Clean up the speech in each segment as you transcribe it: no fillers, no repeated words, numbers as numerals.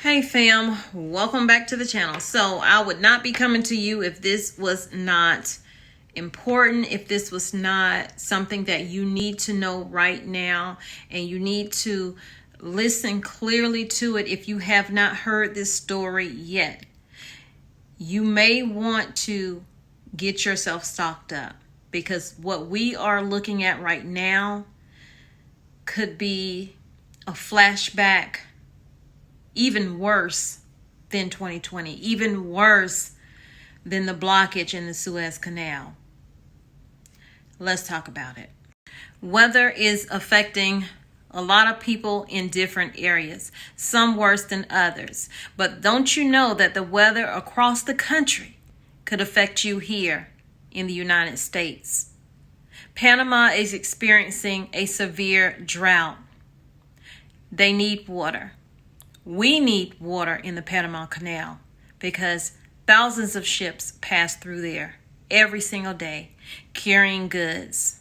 Hey fam, welcome back to the channel. So I would not be coming to you if this was not important, if this was not something that you need to know right now, and you need to listen clearly to it. If you have not heard this story yet, you may want to get yourself stocked up, because what we are looking at right now could be a flashback even worse than 2020, even worse than the blockage in the Suez Canal. Let's talk about it. Weather is affecting a lot of people in different areas, some worse than others. But don't you know that the weather across the country could affect you here in the United States? Panama is experiencing a severe drought. They need water. We need water in the Panama Canal because thousands of ships pass through there every single day carrying goods.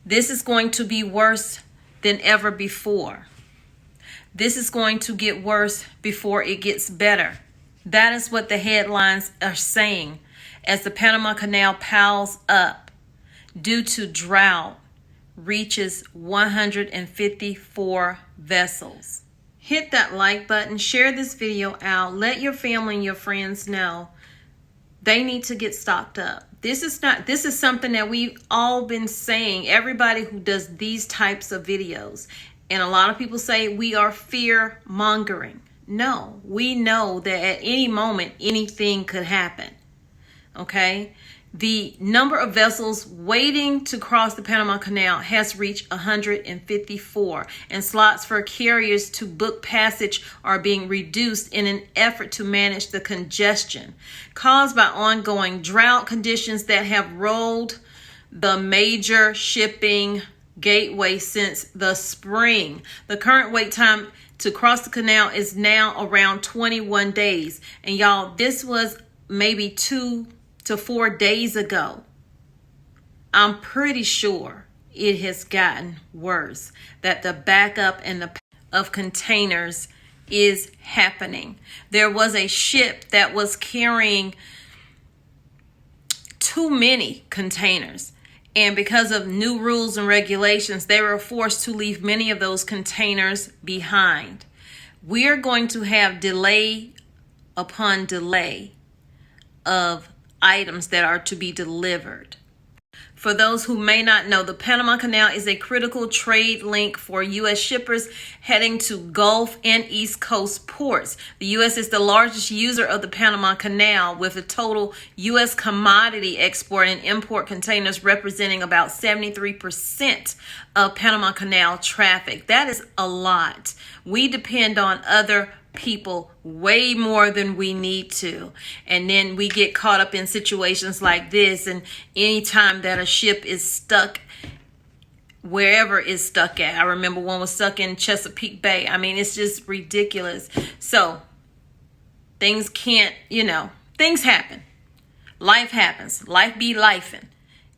This is going to be worse than ever before. This is going to get worse before it gets better. That is what the headlines are saying as the Panama Canal piles up due to drought, reaches 154 vessels. Hit that like button, share this video out, let your family and your friends know they need to get stocked up. This is something that we've all been saying, everybody who does these types of videos. And a lot of people say we are fear mongering. No, we know that at any moment, anything could happen. Okay? The number of vessels waiting to cross the Panama Canal has reached 154, and slots for carriers to book passage are being reduced in an effort to manage the congestion caused by ongoing drought conditions that have rolled the major shipping gateway since the spring. The current wait time to cross the canal is now around 21 days. And y'all, this was maybe 2 to 4 days ago. I'm pretty sure it has gotten worse, that the backup of containers is happening. There was a ship that was carrying too many containers, and because of new rules and regulations, they were forced to leave many of those containers behind. We're going to have delay upon delay of items that are to be delivered. For those who may not know, the Panama Canal is a critical trade link for U.S. shippers heading to Gulf and East Coast ports. The U.S. is the largest user of the Panama Canal, with a total U.S. commodity export and import containers representing about 73% of Panama Canal traffic. That is a lot. We depend on other people way more than we need to, and then we get caught up in situations like this. And anytime that a ship is stuck wherever it's stuck at, I remember one was stuck in Chesapeake Bay. I mean, it's just ridiculous. So things can't, things happen. Life happens. Life be lifing,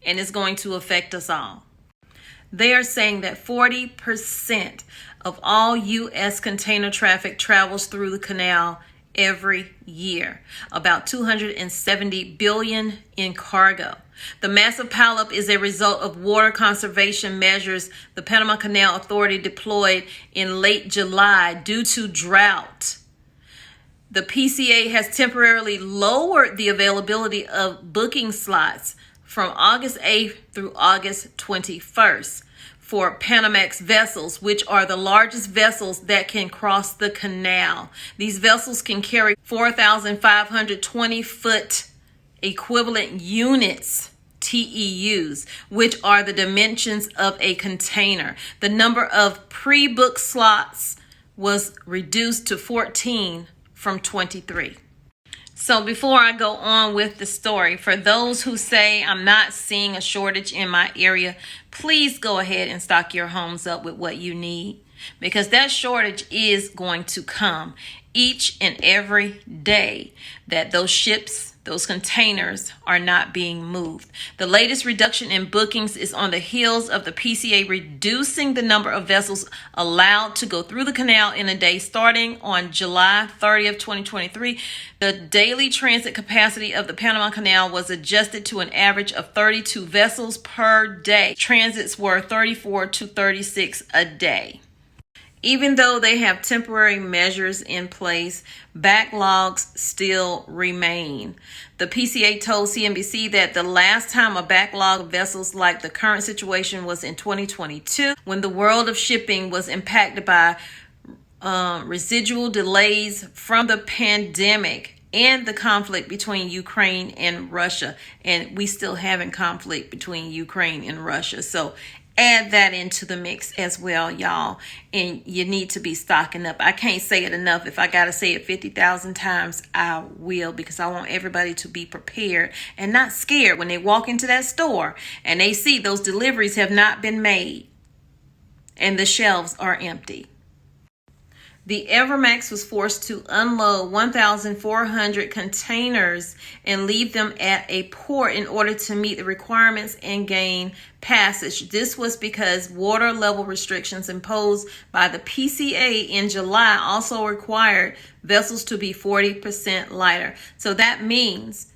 and it's going to affect us all. They are saying that 40% of all U.S. container traffic travels through the canal every year, about 270 billion in cargo. The massive pileup is a result of water conservation measures the Panama Canal Authority deployed in late July due to drought. The PCA has temporarily lowered the availability of booking slots from August 8th through August 21st. for Panamax vessels, which are the largest vessels that can cross the canal. These vessels can carry 4,520-foot equivalent units, TEUs, which are the dimensions of a container. The number of pre-booked slots was reduced to 14 from 23. So before I go on with the story, for those who say I'm not seeing a shortage in my area, please go ahead and stock your homes up with what you need, because that shortage is going to come each and every day that those ships those containers are not being moved. The latest reduction in bookings is on the heels of the PCA reducing the number of vessels allowed to go through the canal in a day. Starting on July 30th, 2023, the daily transit capacity of the Panama Canal was adjusted to an average of 32 vessels per day. Transits were 34 to 36 a day. Even though they have temporary measures in place, backlogs still remain. The PCA told CNBC that the last time a backlog of vessels like the current situation was in 2022, when the world of shipping was impacted by residual delays from the pandemic and the conflict between Ukraine and Russia. And we still having conflict between Ukraine and Russia. So add that into the mix as well, y'all. And you need to be stocking up. I can't say it enough. If I got to say it 50,000 times, I will, because I want everybody to be prepared and not scared when they walk into that store and they see those deliveries have not been made and the shelves are empty. The Evermax was forced to unload 1,400 containers and leave them at a port in order to meet the requirements and gain passage. This was because water level restrictions imposed by the PCA in July also required vessels to be 40% lighter. So that means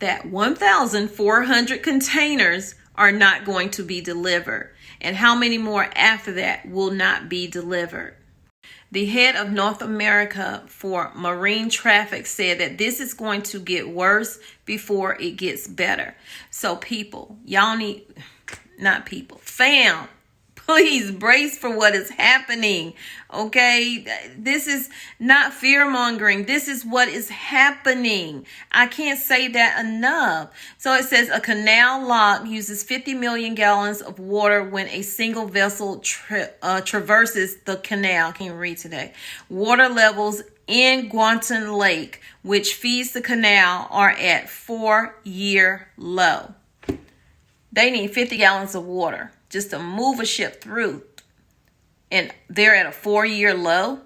that 1,400 containers are not going to be delivered. And how many more after that will not be delivered? The head of North America for marine traffic said that this is going to get worse before it gets better. So people, y'all need, not people, fam, please brace for what is happening. Okay, this is not fear mongering. This is what is happening. I can't say that enough. So it says a canal lock uses 50 million gallons of water when a single vessel traverses the canal. Can you read today? Water levels in Guantan Lake, which feeds the canal, are at 4-year low. They need 50 gallons of water just to move a ship through, and they're at a 4-year low.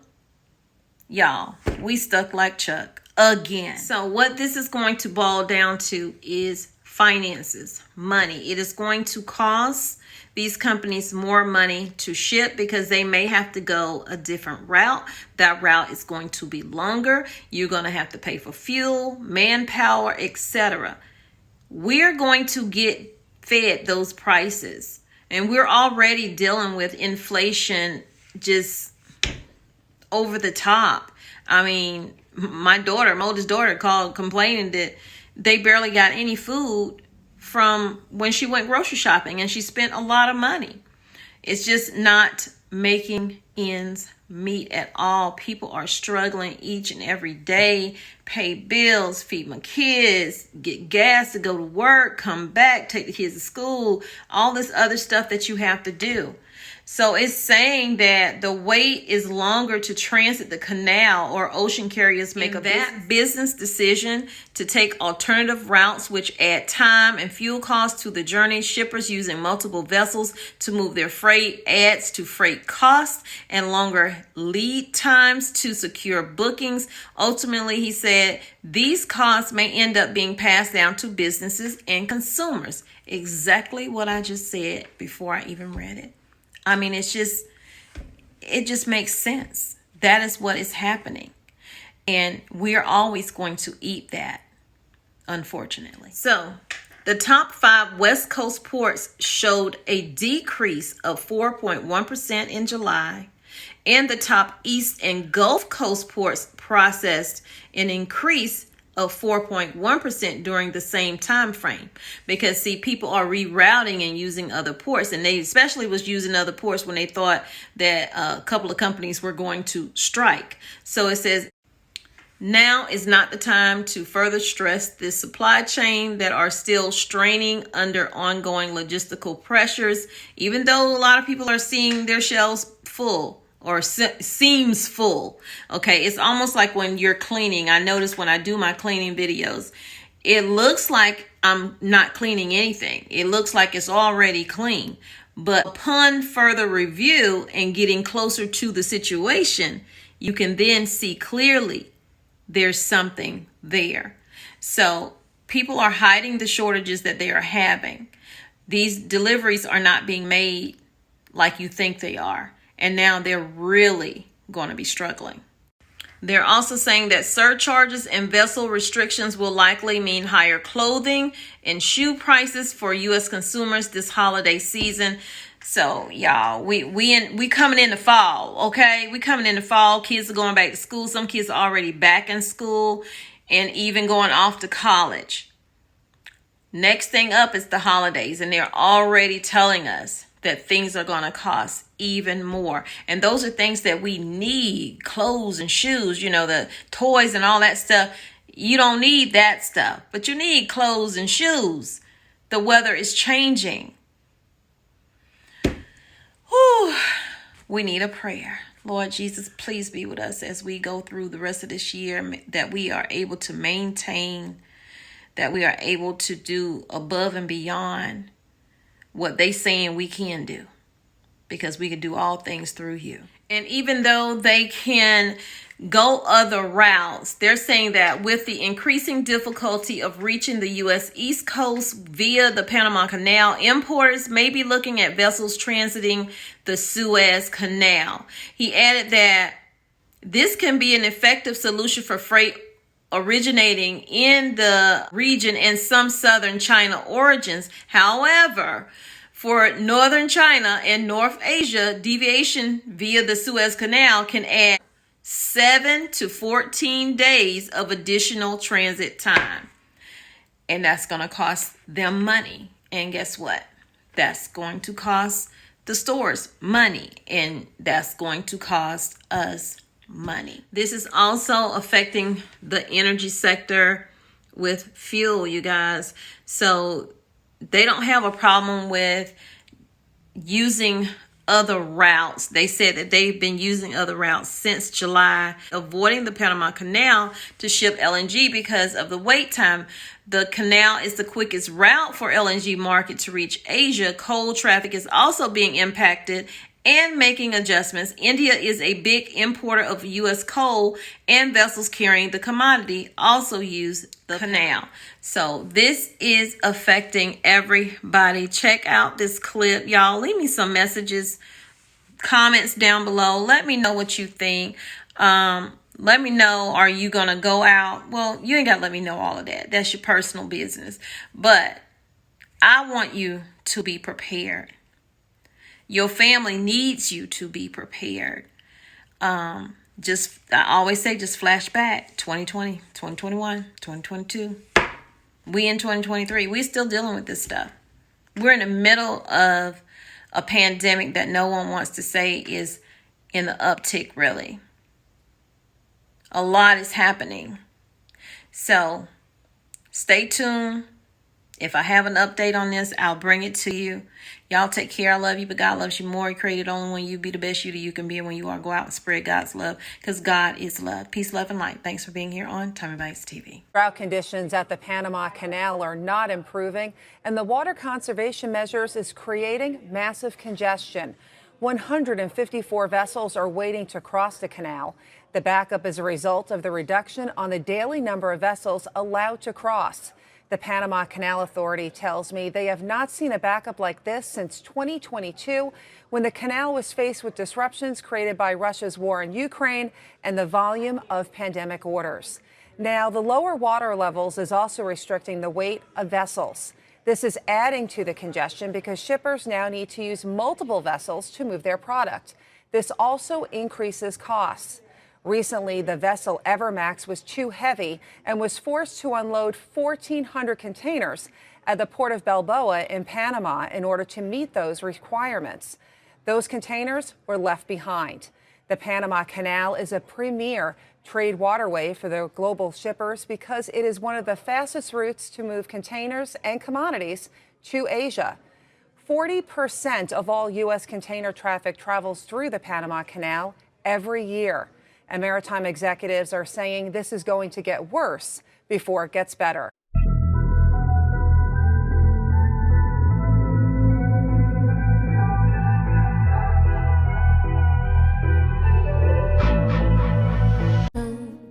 Y'all, we stuck like Chuck again. So what this is going to boil down to is finances, money. It is going to cost these companies more money to ship because they may have to go a different route. That route is going to be longer. You're going to have to pay for fuel, manpower, etc. We're going to get fed those prices. And we're already dealing with inflation just over the top. I mean, my oldest daughter called complaining that they barely got any food from when she went grocery shopping, and she spent a lot of money. It's just not making ends meet at all. People are struggling each and every day, pay bills, feed my kids, get gas to go to work, come back, take the kids to school, all this other stuff that you have to do. So it's saying that the wait is longer to transit the canal, or ocean carriers make a business decision to take alternative routes, which add time and fuel costs to the journey. Shippers using multiple vessels to move their freight adds to freight costs and longer lead times to secure bookings. Ultimately, he said, these costs may end up being passed down to businesses and consumers. Exactly what I just said before I even read it. I mean, it just makes sense. That is what is happening. And we're always going to eat that, unfortunately. So the top 5 West Coast ports showed a decrease of 4.1% in July. And the top East and Gulf Coast ports processed an increase of 4.1% during the same time frame, because see, people are rerouting and using other ports, and they especially was using other ports when they thought that a couple of companies were going to strike. So it says, now is not the time to further stress this supply chain that are still straining under ongoing logistical pressures, even though a lot of people are seeing their shelves full. Or seems full. Okay, it's almost like when you're cleaning. I notice when I do my cleaning videos, it looks like I'm not cleaning anything. It looks like it's already clean. But upon further review and getting closer to the situation, you can then see clearly there's something there. So People are hiding the shortages that they are having. These deliveries are not being made like you think they are. And now they're really going to be struggling. They're also saying that surcharges and vessel restrictions will likely mean higher clothing and shoe prices for U.S. consumers this holiday season. So, y'all, we coming into fall, okay? We coming into fall. Kids are going back to school. Some kids are already back in school and even going off to college. Next thing up is the holidays, and they're already telling us that things are going to cost even more. And those are things that we need, clothes and shoes, you know, the toys and all that stuff. You don't need that stuff, but you need clothes and shoes. The weather is changing. Whew. We need a prayer. Lord Jesus, please be with us as we go through the rest of this year, that we are able to maintain, that we are able to do above and beyond what they saying we can do, because we can do all things through you. And even though they can go other routes, they're saying that with the increasing difficulty of reaching the U.S. East Coast via the Panama Canal, importers may be looking at vessels transiting the Suez Canal. He added that this can be an effective solution for freight originating in the region and some southern China origins. However, for northern China and North Asia, deviation via the Suez Canal can add 7 to 14 days of additional transit time. And that's going to cost them money. And guess what? That's going to cost the stores money. And that's going to cost us money. This is also affecting the energy sector with fuel, you guys. So they don't have a problem with using other routes. They said that they've been using other routes since July, avoiding the Panama Canal to ship LNG because of the wait time. The canal is the quickest route for LNG market to reach Asia. Coal traffic is also being impacted and making adjustments. India is a big importer of U.S. coal, and vessels carrying the commodity also use the canal. So this is affecting everybody. Check out this clip, y'all. Leave me some messages, comments down below. Let me know what you think. Let me know, are you going to go out? Well, you ain't got to let me know all of that. That's your personal business. But I want you to be prepared. Your family needs you to be prepared. I always say, just flash back 2020, 2021, 2022. We in 2023, we're still dealing with this stuff. We're in the middle of a pandemic that no one wants to say is in the uptick, really. A lot is happening. So stay tuned. If I have an update on this, I'll bring it to you. Y'all take care. I love you, but God loves you more. He created only when you be the best you that you can be, and when you are, go out and spread God's love, because God is love. Peace, love, and light. Thanks for being here on Tommy Bites TV. Drought conditions at the Panama Canal are not improving, and the water conservation measures is creating massive congestion. 154 vessels are waiting to cross the canal. The backup is a result of the reduction on the daily number of vessels allowed to cross. The Panama Canal Authority tells me they have not seen a backup like this since 2022, when the canal was faced with disruptions created by Russia's war in Ukraine and the volume of pandemic orders. Now, the lower water levels is also restricting the weight of vessels. This is adding to the congestion because shippers now need to use multiple vessels to move their product. This also increases costs. Recently, the vessel Evermax was too heavy and was forced to unload 1,400 containers at the port of Balboa in Panama in order to meet those requirements. Those containers were left behind. The Panama Canal is a premier trade waterway for the global shippers because it is one of the fastest routes to move containers and commodities to Asia. 40% of all U.S. container traffic travels through the Panama Canal every year. And maritime executives are saying this is going to get worse before it gets better.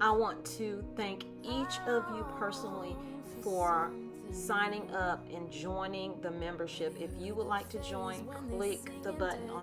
I want to thank each each of you personally for signing up and joining the membership. If you would like to join, click the button on